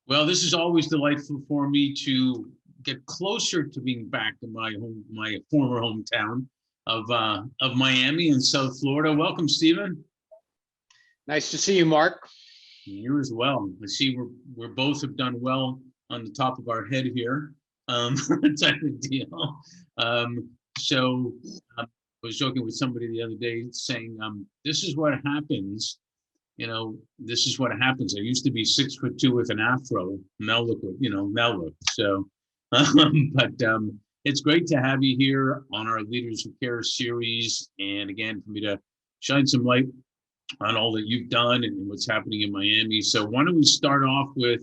Well, this is always delightful for me to get closer to being back in my former hometown of Miami in South Florida. Welcome, Stephen. Nice to see you, Mark. You as well. I see we're both have done well on the top of our head here, type of deal. So I was joking with somebody the other day saying, this is what happens. This is what happens. I used to be 6'2" with an afro. Now look what, now look. So, but it's great to have you here on our Leaders Who Care series. And again, for me to shine some light on all that you've done and what's happening in Miami. So why don't we start off with,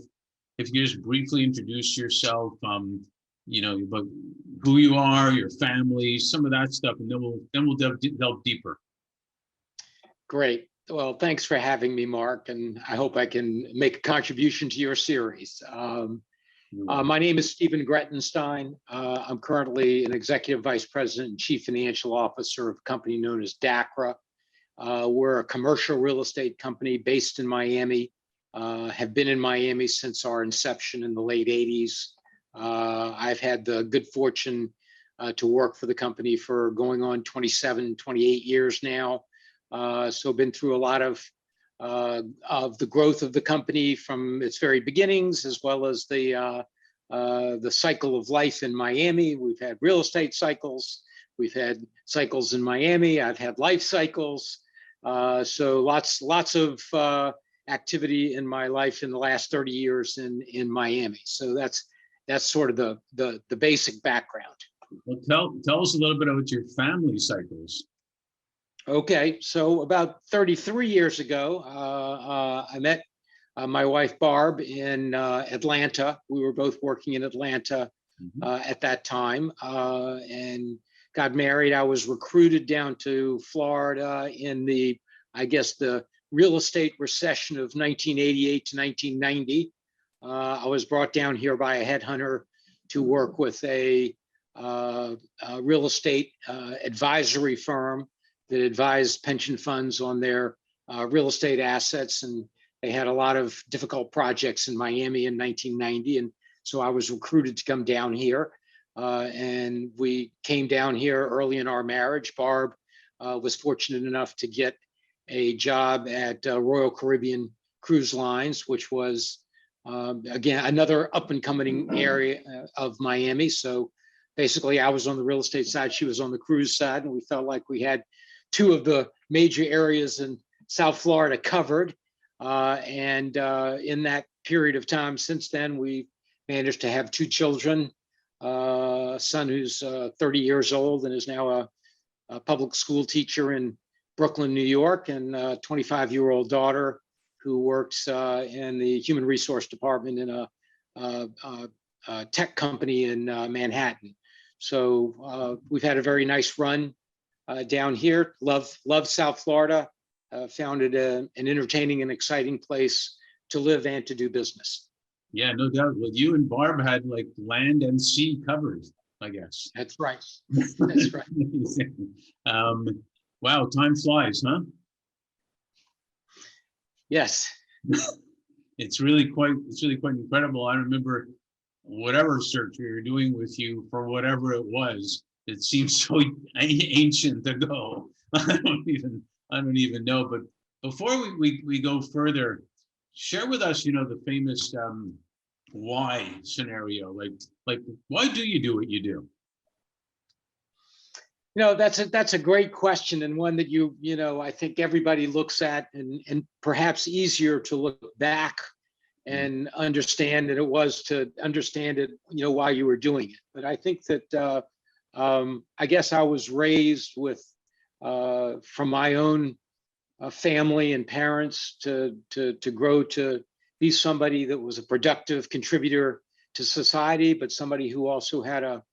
if you just briefly introduce yourself, about who you are, your family, some of that stuff, and then we'll delve deeper. Great. Well, thanks for having me, Mark, and I hope I can make a contribution to your series. My name is Stephen Grettenstein. I'm currently an Executive Vice President and Chief Financial Officer of a company known as DACRA. We're a commercial real estate company based in Miami, have been in Miami since our inception in the late 80s. I've had the good fortune to work for the company for going on 27, 28 years now. So been through a lot of the growth of the company from its very beginnings, as well as the cycle of life in Miami. We've had real estate cycles. We've had cycles in Miami. I've had life cycles. So lots of activity in my life in the last 30 years in Miami. So that's sort of the basic background. Well, tell us a little bit about your family cycles. Okay, so about 33 years ago, I met my wife Barb in Atlanta. We were both working in Atlanta at that time, and got married. I was recruited down to Florida in the real estate recession of 1988 to 1990. I was brought down here by a headhunter to work with a real estate advisory firm that advised pension funds on their real estate assets. And they had a lot of difficult projects in Miami in 1990. And so I was recruited to come down here. And we came down here early in our marriage. Barb was fortunate enough to get a job at Royal Caribbean Cruise Lines, which was, again, another up and coming area of Miami. So basically I was on the real estate side, she was on the cruise side, and we felt like we had two of the major areas in South Florida covered. And in that period of time since then, we managed to have two children, a son who's 30 years old and is now a public school teacher in Brooklyn, New York, and a 25-year-old daughter who works in the human resource department in a tech company in Manhattan. So we've had a very nice run down here. Love South Florida. Found it an entertaining and exciting place to live and to do business. Yeah, no doubt. Well, you and Barb had like land and sea covered, I guess. That's right. That's right. Wow, time flies, huh? Yes. It's really quite incredible. I remember whatever search we were doing with you for whatever it was. It seems so ancient ago. I don't even know. But before we go further, share with us, the famous why scenario. Like why do you do what you do? That's a great question, and one that I think everybody looks at, and perhaps easier to look back and understand than it was to understand it, while you were doing it. But I think that I guess I was raised with from my own family and parents to grow to be somebody that was a productive contributor to society, but somebody who also had a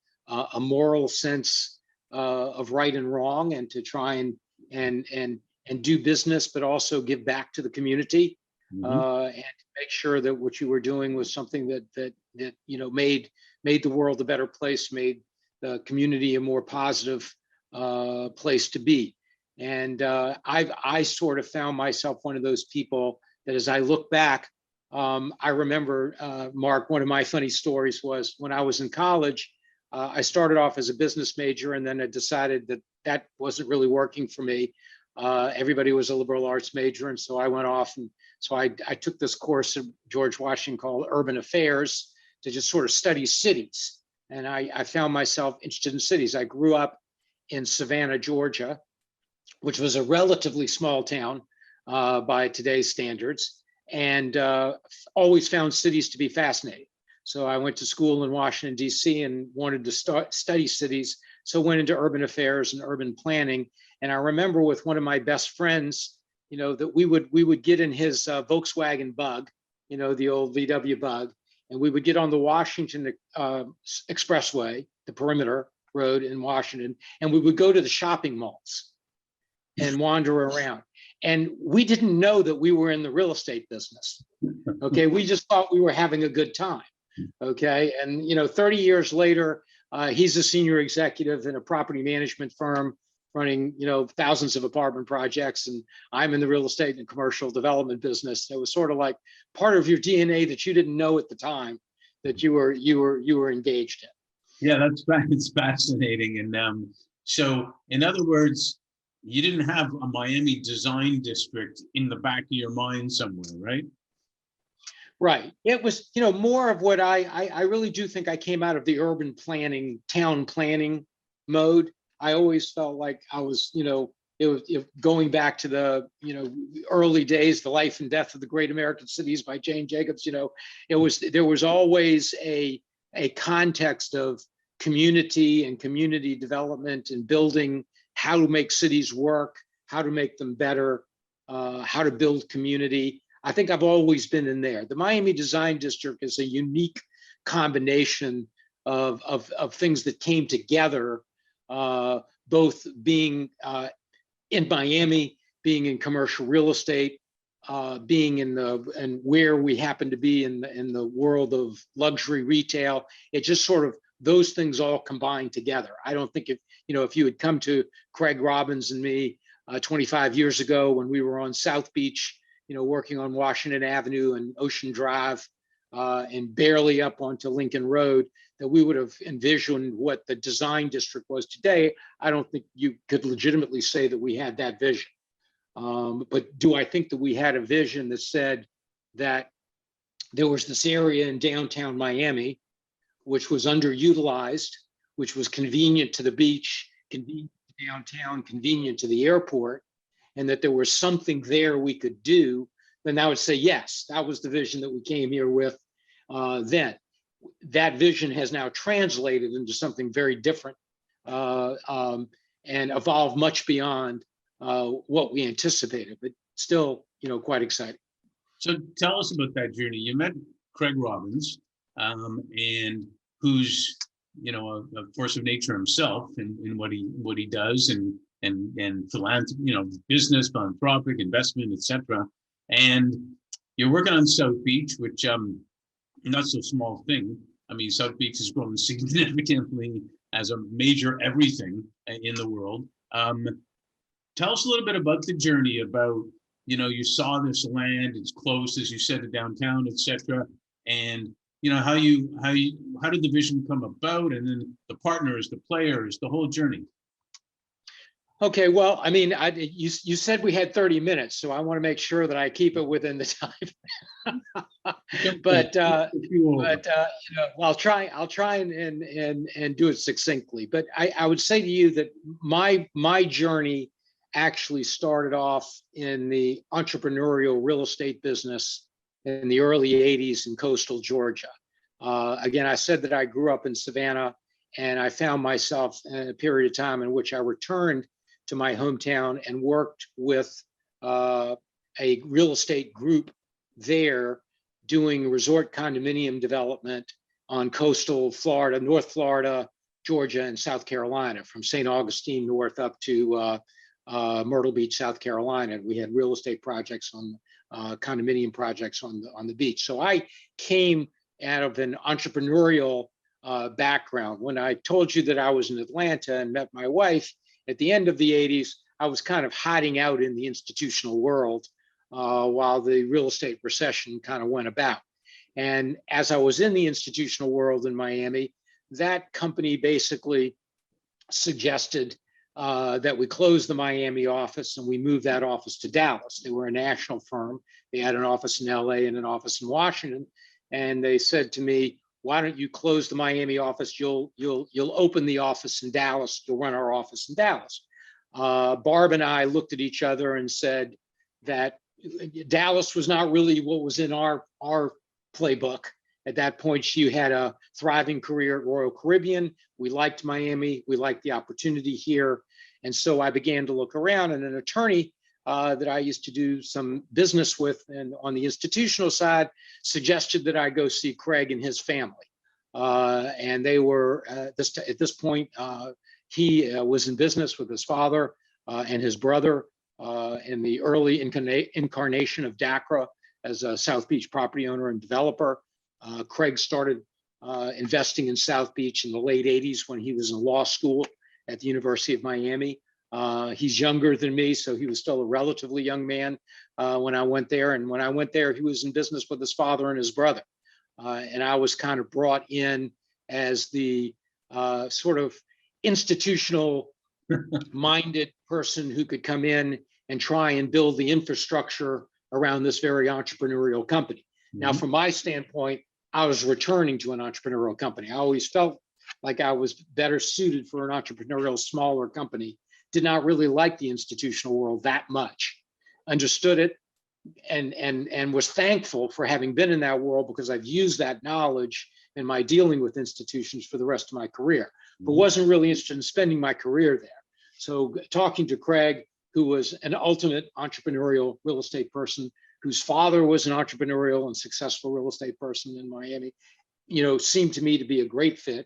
moral sense of right and wrong, and to try and do business, but also give back to the community, and make sure that what you were doing was something that made the world a better place, made the community a more positive place to be. And I sort of found myself one of those people that, as I look back, I remember, Mark, one of my funny stories was when I was in college, I started off as a business major, and then I decided that that wasn't really working for me. Everybody was a liberal arts major, and so I went off, and so I took this course at George Washington called Urban Affairs to just sort of study cities. And I found myself interested in cities. I grew up in Savannah, Georgia, which was a relatively small town by today's standards, and always found cities to be fascinating. So I went to school in Washington, D.C. and wanted to study cities. So went into urban affairs and urban planning. And I remember with one of my best friends, that we would get in his Volkswagen Bug, the old VW Bug, and we would get on the Washington Expressway, the perimeter road in Washington, and we would go to the shopping malls and wander around. And we didn't know that we were in the real estate business. Okay, we just thought we were having a good time. Okay, and 30 years later, he's a senior executive in a property management firm running thousands of apartment projects, and I'm in the real estate and commercial development business. It was sort of like part of your DNA that you didn't know at the time that you were engaged in. Yeah, it's fascinating. And so, in other words, you didn't have a Miami design district in the back of your mind somewhere, right? Right. It was, more of what I really do think I came out of the urban planning, town planning mode. I always felt like I was, going back to the, early days, The Life and Death of the Great American Cities by Jane Jacobs. There was always a context of community and community development and building, how to make cities work, how to make them better, how to build community. I think I've always been in there. The Miami Design District is a unique combination of things that came together, both being in Miami, being in commercial real estate, being and where we happen to be in the world of luxury retail. It just sort of, those things all combined together. I don't think if you had come to Craig Robbins and me 25 years ago when we were on South Beach, working on Washington Avenue and Ocean Drive, and barely up onto Lincoln Road, that we would have envisioned what the design district was today. I don't think you could legitimately say that we had that vision. But do I think that we had a vision that said that there was this area in downtown Miami, which was underutilized, which was convenient to the beach, convenient to downtown, convenient to the airport, and that there was something there we could do, then I would say, yes, that was the vision that we came here with then. That vision has now translated into something very different and evolved much beyond what we anticipated, but still, quite exciting. So tell us about that journey. You met Craig Robbins, and who's a force of nature himself in what he does and philanthropy, business, philanthropic, investment, etc. And you're working on South Beach, which not so small thing. I mean, South Beach has grown significantly as a major everything in the world. Tell us a little bit about the journey about, you saw this land, it's close, as you said, to downtown, etc. And how did the vision come about, and then the partners, the players, the whole journey. Okay, well, I mean, you said we had 30 minutes, so I want to make sure that I keep it within the time. but I'll try and do it succinctly. But I would say to you that my journey actually started off in the entrepreneurial real estate business in the early 80s in coastal Georgia. Again, I said that I grew up in Savannah, and I found myself in a period of time in which I returned to my hometown and worked with a real estate group there doing resort condominium development on coastal Florida, North Florida, Georgia, and South Carolina, from St. Augustine north up to Myrtle Beach, South Carolina. We had real estate projects on condominium projects on the beach. So I came out of an entrepreneurial background. When I told you that I was in Atlanta and met my wife at the end of the 80s, I was kind of hiding out in the institutional world while the real estate recession kind of went about. And as I was in the institutional world in Miami, that company basically suggested that we close the Miami office and we move that office to Dallas. They were a national firm. They had an office in LA and an office in Washington. And they said to me, why don't you close the Miami office? You'll open the office in Dallas. You'll run our office in Dallas. Barb and I looked at each other and said that Dallas was not really what was in our playbook. At that point, she had a thriving career at Royal Caribbean. We liked Miami. We liked the opportunity here. And so I began to look around, and an attorney that I used to do some business with and on the institutional side suggested that I go see Craig and his family. And they were, at this point, he was in business with his father and his brother in the early incarnation of DACRA as a South Beach property owner and developer. Craig started investing in South Beach in the late 80s when he was in law school at the University of Miami. He's younger than me, so he was still a relatively young man when I went there. And when I went there, he was in business with his father and his brother. And I was kind of brought in as the sort of institutional minded person who could come in and try and build the infrastructure around this very entrepreneurial company. Mm-hmm. Now, from my standpoint, I was returning to an entrepreneurial company. I always felt like I was better suited for an entrepreneurial, smaller company. Did not really like the institutional world that much. Understood it and was thankful for having been in that world because I've used that knowledge in my dealing with institutions for the rest of my career, but wasn't really interested in spending my career there. So talking to Craig, who was an ultimate entrepreneurial real estate person, whose father was an entrepreneurial and successful real estate person in Miami, seemed to me to be a great fit.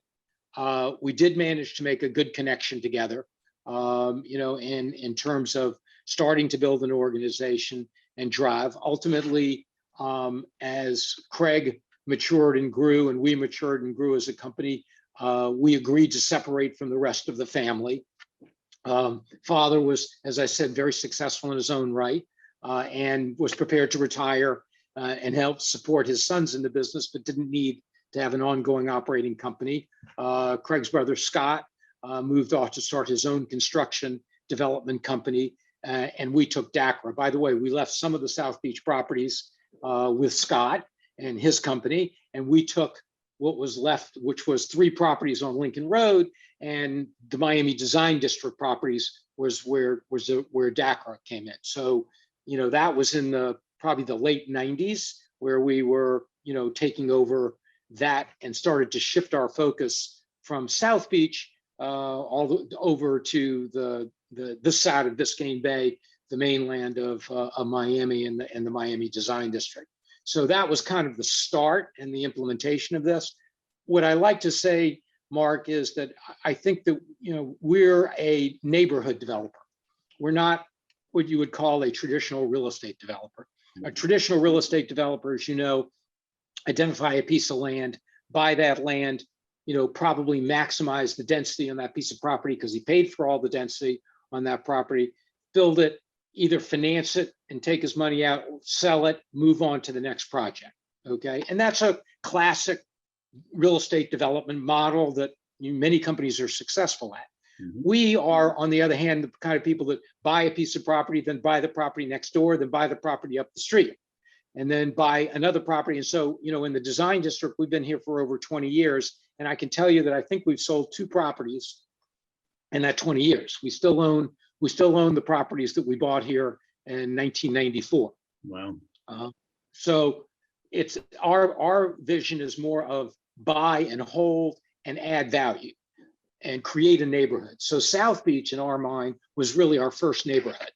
We did manage to make a good connection together, in terms of starting to build an organization and drive. Ultimately, as Craig matured and grew, and we matured and grew as a company, we agreed to separate from the rest of the family. Father was, as I said, very successful in his own right, and was prepared to retire and help support his sons in the business, but didn't need to have an ongoing operating company. Craig's brother, Scott, moved off to start his own construction development company, and we took DACRA. By the way, we left some of the South Beach properties with Scott and his company, and we took what was left, which was 3 properties on Lincoln Road, and the Miami Design District properties was where DACRA came in. So, that was in probably the late 90s where we were, taking over that and started to shift our focus from South Beach over to this side of Biscayne Bay, the mainland of Miami and the Miami Design District. So that was kind of the start and the implementation of this. What I like to say, Mark, is that I think that we're a neighborhood developer. We're not what you would call a traditional real estate developer. A traditional real estate developer, as you know, identify a piece of land, buy that land, probably maximize the density on that piece of property because he paid for all the density on that property, build it, either finance it and take his money out, sell it, move on to the next project. Okay. And that's a classic real estate development model that many companies are successful at. Mm-hmm. We are, on the other hand, the kind of people that buy a piece of property, then buy the property next door, then buy the property up the street, and then buy another property. And so, in the design district, we've been here for over 20 years. And I can tell you that I think we've sold 2 properties in that 20 years. We still own the properties that we bought here in 1994. Wow. So it's our vision is more of buy and hold and add value and create a neighborhood. So South Beach, in our mind, was really our first neighborhood.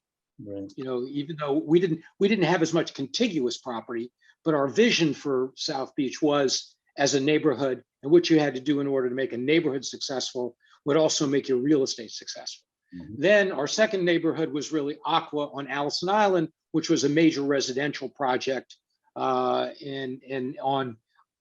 Right. Even though we didn't have as much contiguous property, but our vision for South Beach was as a neighborhood, and what you had to do in order to make a neighborhood successful would also make your real estate successful. Mm-hmm. Then our second neighborhood was really Aqua on Allison Island, which was a major residential project on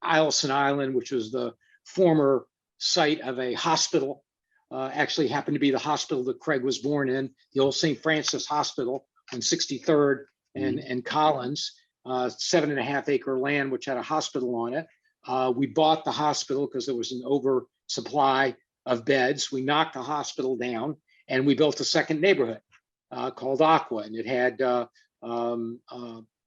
Allison Island, which was the former site of a hospital. Actually happened to be the hospital that Craig was born in, the old St. Francis Hospital on 63rd and Collins, 7.5 acre land, which had a hospital on it. We bought the hospital because there was an oversupply of beds. We knocked the hospital down and we built a second neighborhood called Aqua. And it had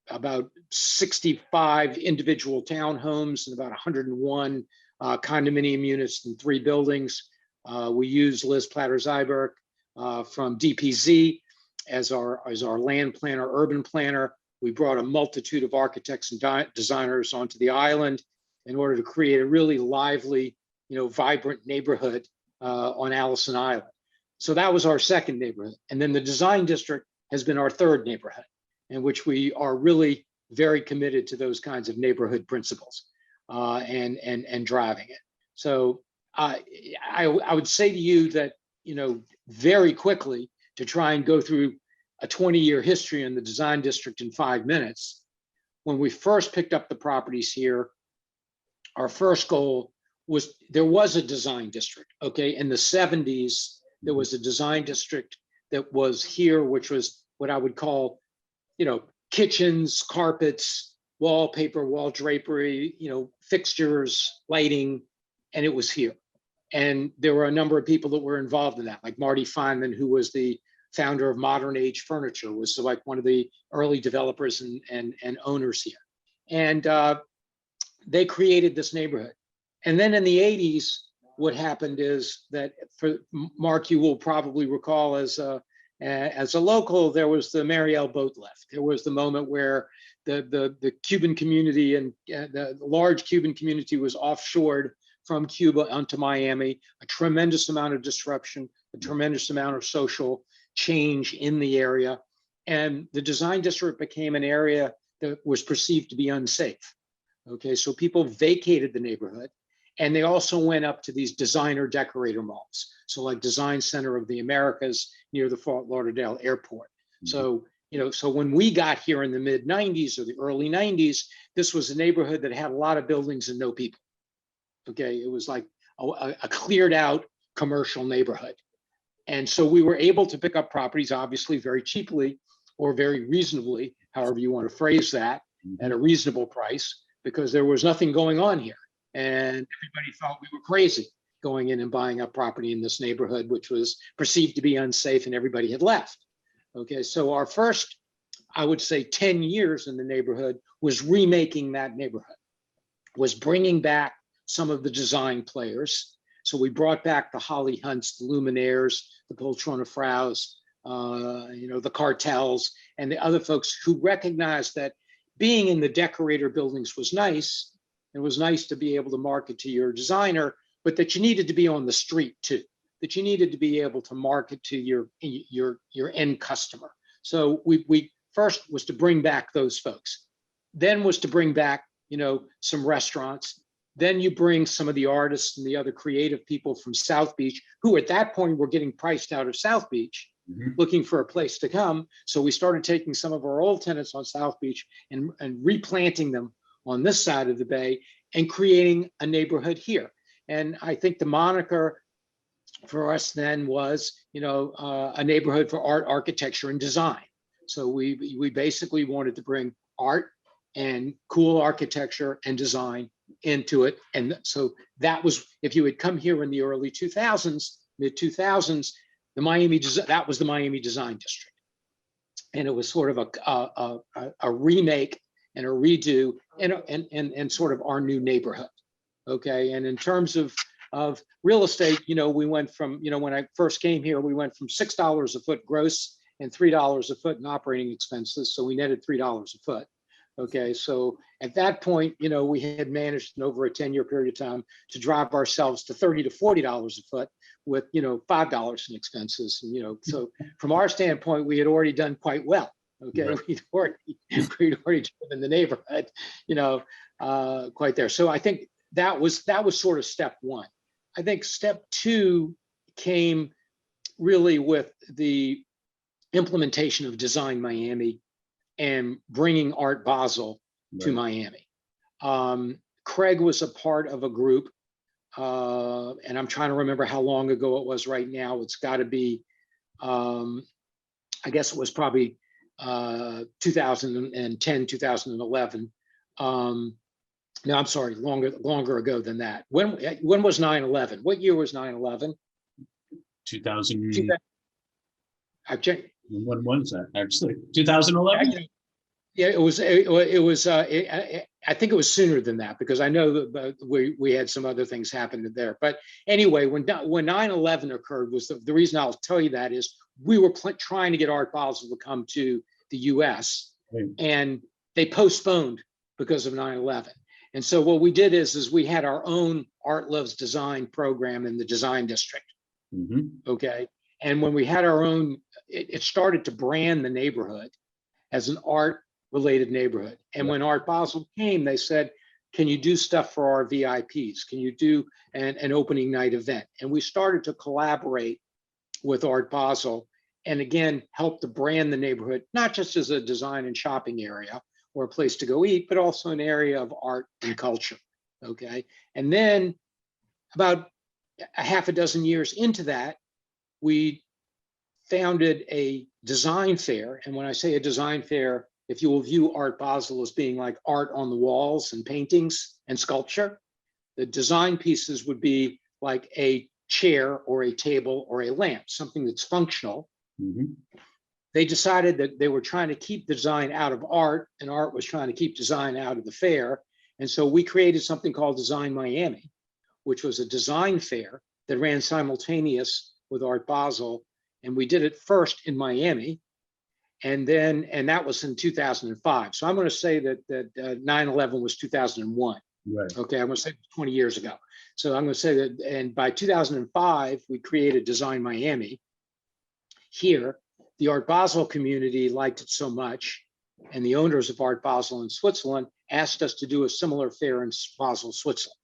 about 65 individual townhomes and about 101 condominium units in 3 buildings. We used Liz Platter-Zyberg from DPZ as our land planner, urban planner. We brought a multitude of architects and designers onto the island in order to create a really lively, vibrant neighborhood on Allison Island. So that was our second neighborhood. And then the design district has been our third neighborhood, in which we are really very committed to those kinds of neighborhood principles and driving it. So I would say to you that, very quickly, to try and go through a 20-year history in the design district in 5 minutes, when we first picked up the properties here, our first goal was, there was a design district, okay? In the 70s, there was a design district that was here, which was what I would call, kitchens, carpets, wallpaper, wall drapery, fixtures, lighting, and it was here. And there were a number of people that were involved in that, like Marty Feynman, who was the founder of Modern Age Furniture, was like one of the early developers and owners here. And they created this neighborhood. And then in the 80s, what happened is that, for Mark, you will probably recall as a local, there was the Mariel boat lift. There was the moment where the Cuban community and the large Cuban community was offshored from Cuba onto Miami, a tremendous amount of disruption, a tremendous amount of social change in the area. And the design district became an area that was perceived to be unsafe. Okay, so people vacated the neighborhood, and they also went up to these designer decorator malls. So like Design Center of the Americas near the Fort Lauderdale airport. So, so when we got here in the mid 90s or the early 90s, this was a neighborhood that had a lot of buildings and no people. Okay, it was like a cleared out commercial neighborhood. And so we were able to pick up properties, obviously very cheaply or very reasonably, however you want to phrase that, at a reasonable price, because there was nothing going on here. And everybody thought we were crazy going in and buying up property in this neighborhood, which was perceived to be unsafe, and everybody had left. Okay, so our first, I would say, 10 years in the neighborhood was remaking that neighborhood, was bringing back some of the design players. So we brought back the Holly Hunts, the Luminaires, the Poltrona Fraus, the Cartels, and the other folks who recognized that being in the decorator buildings was nice. It was nice to be able to market to your designer, but that you needed to be on the street too, that you needed to be able to market to your end customer. So we first was to bring back those folks, then was to bring back, some restaurants. Then you bring some of the artists and the other creative people from South Beach, who at that point were getting priced out of South Beach, looking for a place to come. So we started taking some of our old tenants on South Beach and replanting them on this side of the bay and creating a neighborhood here. And I think the moniker for us then was, a neighborhood for art, architecture, and design. So we basically wanted to bring art and cool architecture and design into it. And so that was, if you had come here in the early 2000s, mid 2000s, that was the Miami Design District. And it was sort of a remake and a redo and sort of our new neighborhood. Okay, and in terms of real estate, we went from, when I first came here, we went from $6 a foot gross and $3 a foot in operating expenses. So we netted $3 a foot. Okay, so at that point, we had managed in over a 10-year period of time to drive ourselves to $30 to $40 a foot with, $5 in expenses. And, so from our standpoint, we had already done quite well. Okay, right. we'd already driven the neighborhood, quite there. So I think that was sort of step one. I think step two came really with the implementation of Design Miami and bringing Art Basel to Miami. Craig was a part of a group and I'm trying to remember how long ago it was right now. It's got to be, I guess it was probably 2010, 2011. No, I'm sorry, longer ago than that. When was 9/11? What year was 9/11? 2000. I've checked. When was that actually? 2011? Yeah, it was. I think it was sooner than that because I know that we had some other things happen there. But anyway, when 9/11 occurred, was the reason I'll tell you that is we were trying to get Art Basel to come to the U.S. Right. and they postponed because of 9/11. And so what we did is we had our own Art Loves Design program in the design district. Mm-hmm. Okay. And when we had our own, it started to brand the neighborhood as an art related neighborhood. And when Art Basel came, they said, can you do stuff for our VIPs? Can you do an opening night event? And we started to collaborate with Art Basel and again, help to brand the neighborhood, not just as a design and shopping area or a place to go eat, but also an area of art and culture. Okay. And then about a half a dozen years into that, we founded a design fair. And when I say a design fair, if you will view Art Basel as being like art on the walls and paintings and sculpture, the design pieces would be like a chair or a table or a lamp, something that's functional. Mm-hmm. They decided that they were trying to keep design out of art and art was trying to keep design out of the fair. And so we created something called Design Miami, which was a design fair that ran simultaneous with Art Basel. And we did it first in Miami. And that was in 2005. So I'm going to say that 9/11 was 2001. Right. Okay, I'm going to say 20 years ago. So I'm going to say that, and by 2005, we created Design Miami. Here, the Art Basel community liked it so much, and the owners of Art Basel in Switzerland asked us to do a similar fair in Basel, Switzerland.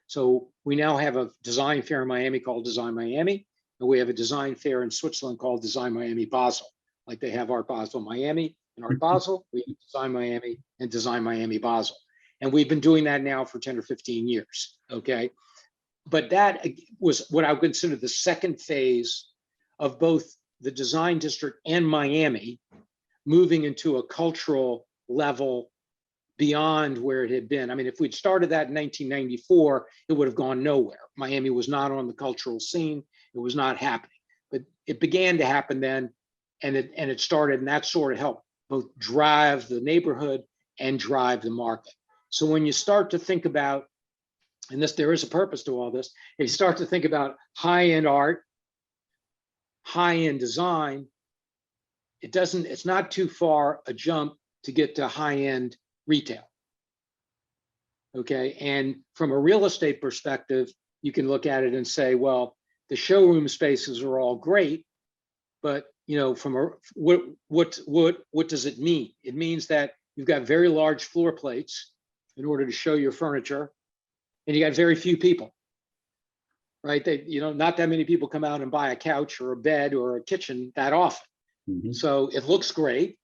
So we now have a design fair in Miami called Design Miami, and we have a design fair in Switzerland called Design Miami Basel. Like they have Art Basel Miami and Art Basel, we have Design Miami and Design Miami Basel. And we've been doing that now for 10 or 15 years, okay? But that was what I would consider the second phase of both the design district and Miami moving into a cultural level beyond where it had been. I mean, if we'd started that in 1994, it would have gone nowhere. Miami was not on the cultural scene. It was not happening, but it began to happen then. And it started, and that sort of helped both drive the neighborhood and drive the market. So when you start to think about, and there is a purpose to all this, if you start to think about high-end art, high-end design, it's not too far a jump to get to high-end retail. Okay, and from a real estate perspective, you can look at it and say, well, the showroom spaces are all great, but from what does it mean? It means that you've got very large floor plates in order to show your furniture, and you got very few people, right? Not that many people come out and buy a couch or a bed or a kitchen that often. Mm-hmm. So it looks great,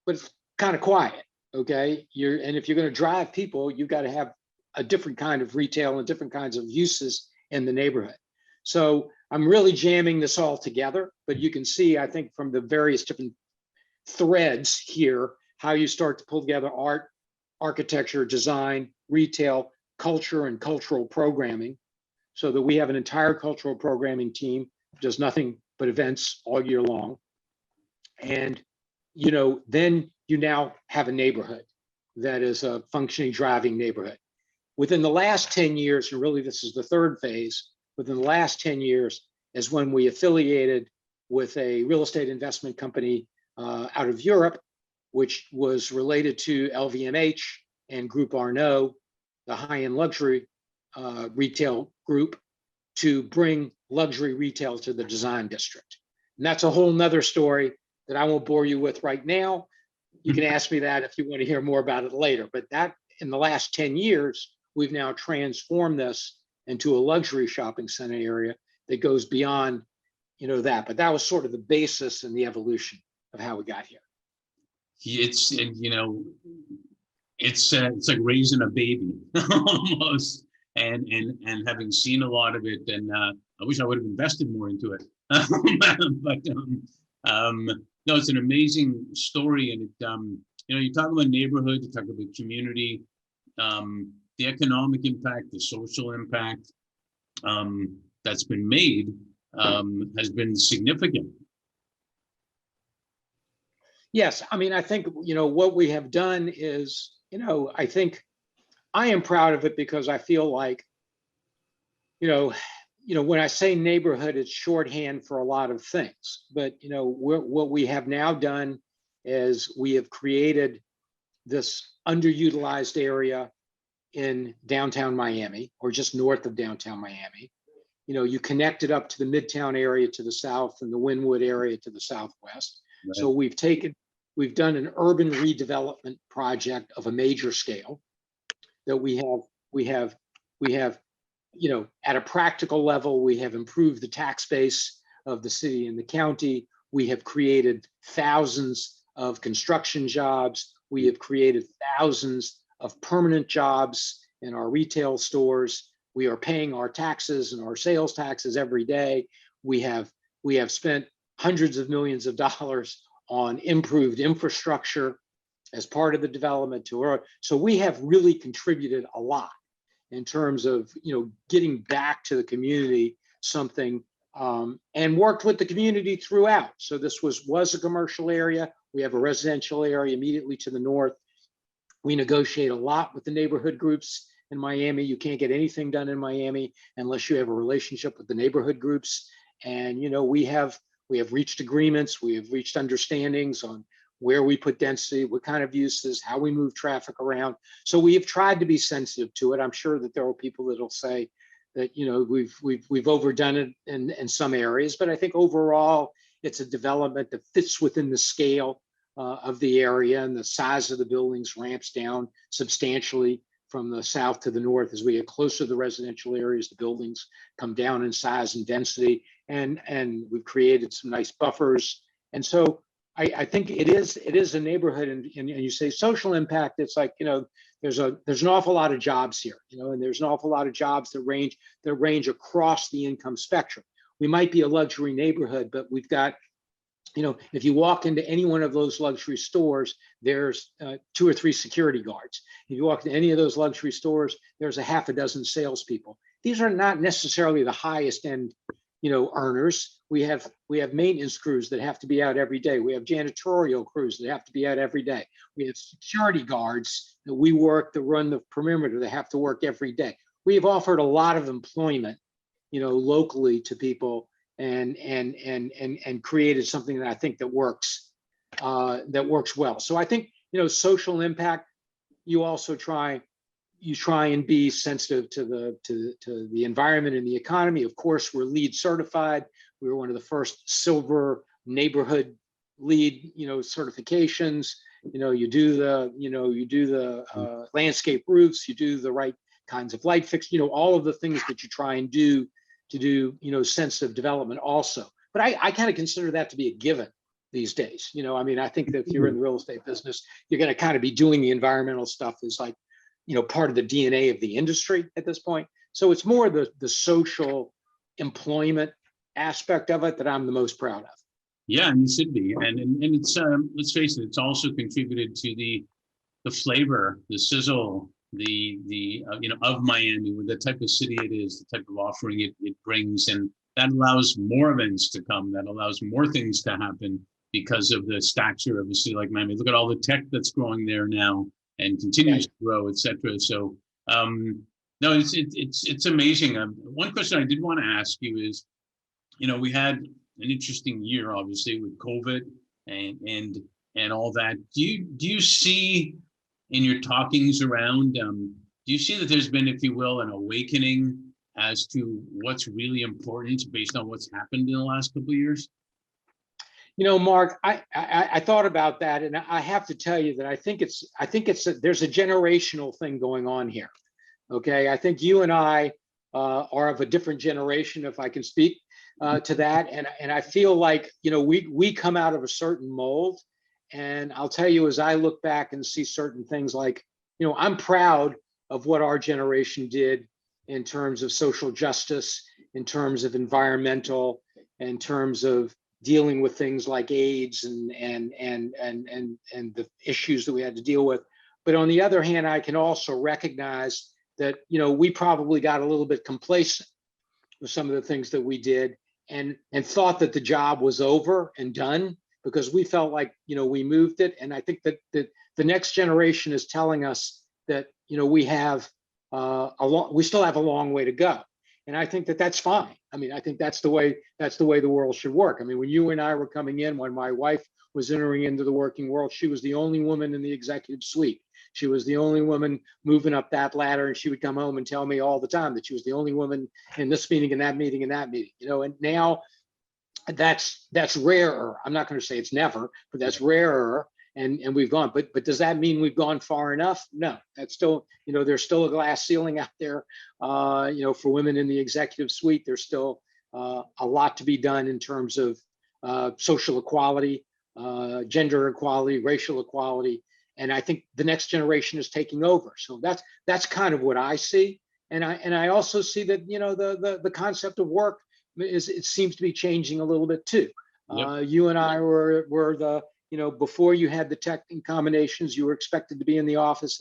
but it's kind of quiet, okay? And if you're going to drive people, you've got to have a different kind of retail and different kinds of uses in the neighborhood. So I'm really jamming this all together, but you can see, I think, from the various different threads here, how you start to pull together art, architecture, design, retail, culture, and cultural programming, so that we have an entire cultural programming team that does nothing but events all year long. And, then you now have a neighborhood that is a functioning, driving neighborhood. Within the last 10 years, and really this is the third phase, within the last 10 years is when we affiliated with a real estate investment company out of Europe, which was related to LVMH and Group Arnault, the high-end luxury retail group, to bring luxury retail to the design district. And that's a whole nother story that I won't bore you with right now. You can ask me that if you want to hear more about it later. But that, in the last 10 years, we've now transformed this into a luxury shopping center area that goes beyond, that. But that was sort of the basis and the evolution of how we got here. It's like raising a baby almost. and having seen a lot of it, and I wish I would have invested more into it. But no, it's an amazing story, and it you talk about neighborhood, you talk about community, the economic impact, the social impact that's been made has been significant. Yes, I mean, I think, what we have done is, I think I am proud of it because I feel like, when I say neighborhood, it's shorthand for a lot of things. But, what we have now done is we have created this underutilized area in downtown Miami, or just north of downtown Miami. You connect it up to the Midtown area to the south and the Wynwood area to the southwest. Right. So we've done an urban redevelopment project of a major scale that we have, at a practical level, we have improved the tax base of the city and the county. We have created thousands of construction jobs. We have created thousands of permanent jobs in our retail stores. We are paying our taxes and our sales taxes every day. We have spent hundreds of millions of dollars on improved infrastructure as part of the development tour. So we have really contributed a lot in terms of getting back to the community something, and worked with the community throughout. So this was a commercial area. We have a residential area immediately to the north. We negotiate a lot with the neighborhood groups in Miami. You can't get anything done in Miami unless you have a relationship with the neighborhood groups. And we have reached agreements. We have reached understandings on where we put density, what kind of uses, how we move traffic around. So we have tried to be sensitive to it. I'm sure that there are people that'll say that we've overdone it in some areas, but I think overall it's a development that fits within the scale of the area, and the size of the buildings ramps down substantially from the south to the north. As we get closer to the residential areas, the buildings come down in size and density, and we've created some nice buffers. And so I think it is a neighborhood, and you say social impact. It's like, there's an awful lot of jobs here, and there's an awful lot of jobs that range across the income spectrum. We might be a luxury neighborhood, but we've got, if you walk into any one of those luxury stores, there's 2 or 3 security guards. If you walk into any of those luxury stores, there's a half a dozen salespeople. These are not necessarily the highest end, earners. We have maintenance crews that have to be out every day. We have janitorial crews that have to be out every day. We have security guards that run the perimeter that have to work every day. We have offered a lot of employment, locally to people, and created something that I think that works well. So I think, social impact, you also try and be sensitive to the environment and the economy. Of course, we're LEED certified. We were one of the first silver neighborhood LEED, certifications. You do the landscape roofs, you do the right kinds of light fixtures, all of the things that you try and do to do, sensitive development also. But I kind of consider that to be a given these days. I think that if you're in the real estate business, you're going to kind of be doing the environmental stuff as like, part of the DNA of the industry at this point. So it's more the social employment aspect of it that I'm the most proud of. Yeah, and it should be. And it's let's face it, it's also contributed to the flavor, the sizzle, the of Miami, with the type of city it is, the type of offering it brings, and that allows more events to come. That allows more things to happen because of the stature of a city like Miami. Look at all the tech that's growing there now and continues to grow, et cetera. So no, it's amazing. One question I did want to ask you is, we had an interesting year, obviously, with COVID and all that. Do you see in your talkings around, do you see that there's been, if you will, an awakening as to what's really important based on what's happened in the last couple of years? Mark, I thought about that, and I have to tell you that I think there's a generational thing going on here. Okay, I think you and I are of a different generation, if I can speak to that, and I feel like we come out of a certain mold, and I'll tell you, as I look back and see certain things, like I'm proud of what our generation did in terms of social justice, in terms of environmental, in terms of dealing with things like AIDS and the issues that we had to deal with. But on the other hand, I can also recognize that, we probably got a little bit complacent with some of the things that we did and thought that the job was over and done because we felt like, we moved it. And I think that the next generation is telling us that, we have we still have a long way to go. And I think that that's fine. I mean, I think that's the way the world should work. I mean, when you and I were coming in, when my wife was entering into the working world, she was the only woman in the executive suite. She was the only woman moving up that ladder, and she would come home and tell me all the time that she was the only woman in this meeting and that meeting and that meeting. And now that's rarer. I'm not going to say it's never, but that's rarer. And we've gone, but does that mean we've gone far enough? No, that's still, there's still a glass ceiling out there. For women in the executive suite, there's still a lot to be done in terms of social equality, gender equality, racial equality. And I think the next generation is taking over. So that's kind of what I see. And I also see that, the concept of work it seems to be changing a little bit too. Yep. You and I were the, before you had the tech combinations, you were expected to be in the office,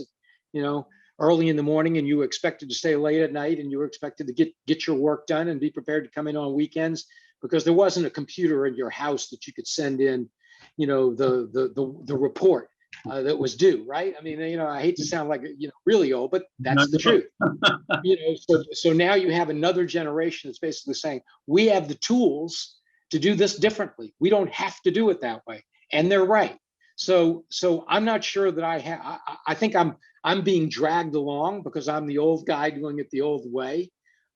early in the morning, and you were expected to stay late at night, and you were expected to get your work done and be prepared to come in on weekends because there wasn't a computer in your house that you could send in, the report that was due, right? I mean, I hate to sound like, really old, but that's the truth. So now you have another generation that's basically saying, we have the tools to do this differently. We don't have to do it that way. And they're right. So I'm not sure that I think I'm being dragged along because I'm the old guy doing it the old way,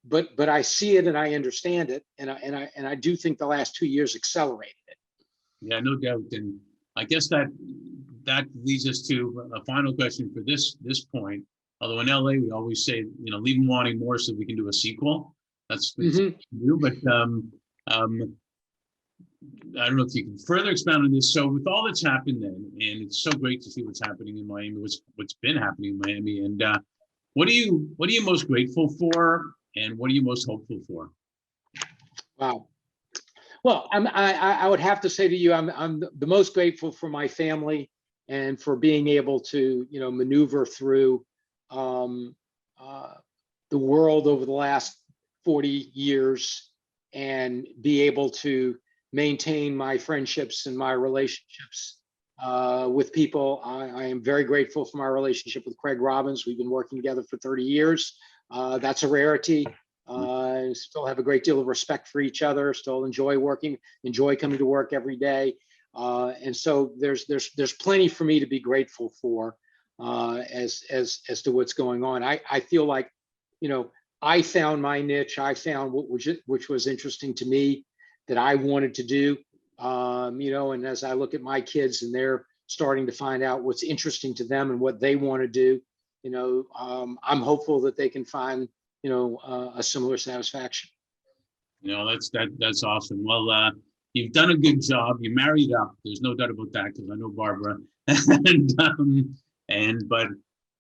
but I see it and I understand it. And I do think the last 2 years accelerated it. Yeah, no doubt. And I guess that leads us to a final question for this point. Although in LA, we always say, leave them wanting more so we can do a sequel. That's what we can do. But I don't know if you can further expand on this. So with all that's happened then, and it's so great to see what's happening in Miami, what's been happening in Miami, and what are you most grateful for, and what are you most hopeful for? Wow. Well, I would have to say to you, I'm the most grateful for my family and for being able to, maneuver through the world over the last 40 years and be able to maintain my friendships and my relationships with people. I am very grateful for my relationship with Craig Robbins. We've been working together for 30 years. That's a rarity. Still have a great deal of respect for each other, still enjoy coming to work every day. And so there's plenty for me to be grateful for as to what's going on. I feel like, I found my niche. I found which was interesting to me that I wanted to do, and as I look at my kids and they're starting to find out what's interesting to them and what they want to do, I'm hopeful that they can find, a similar satisfaction. That's awesome. Well, you've done a good job. You married up. There's no doubt about that because I know Barbara, but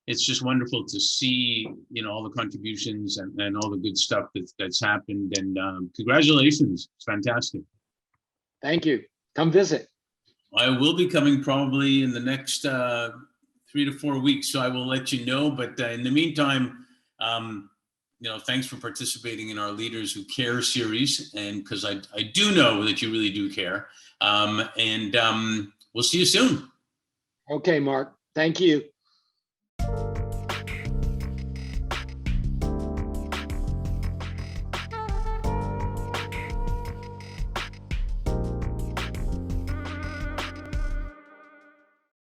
it's just wonderful to see, all the contributions and all the good stuff that's happened. And congratulations. It's fantastic. Thank you. Come visit. I will be coming probably in the next 3 to 4 weeks. So I will let you know. But in the meantime, thanks for participating in our Leaders Who Care series. And because I do know that you really do care. We'll see you soon. Okay, Mark. Thank you.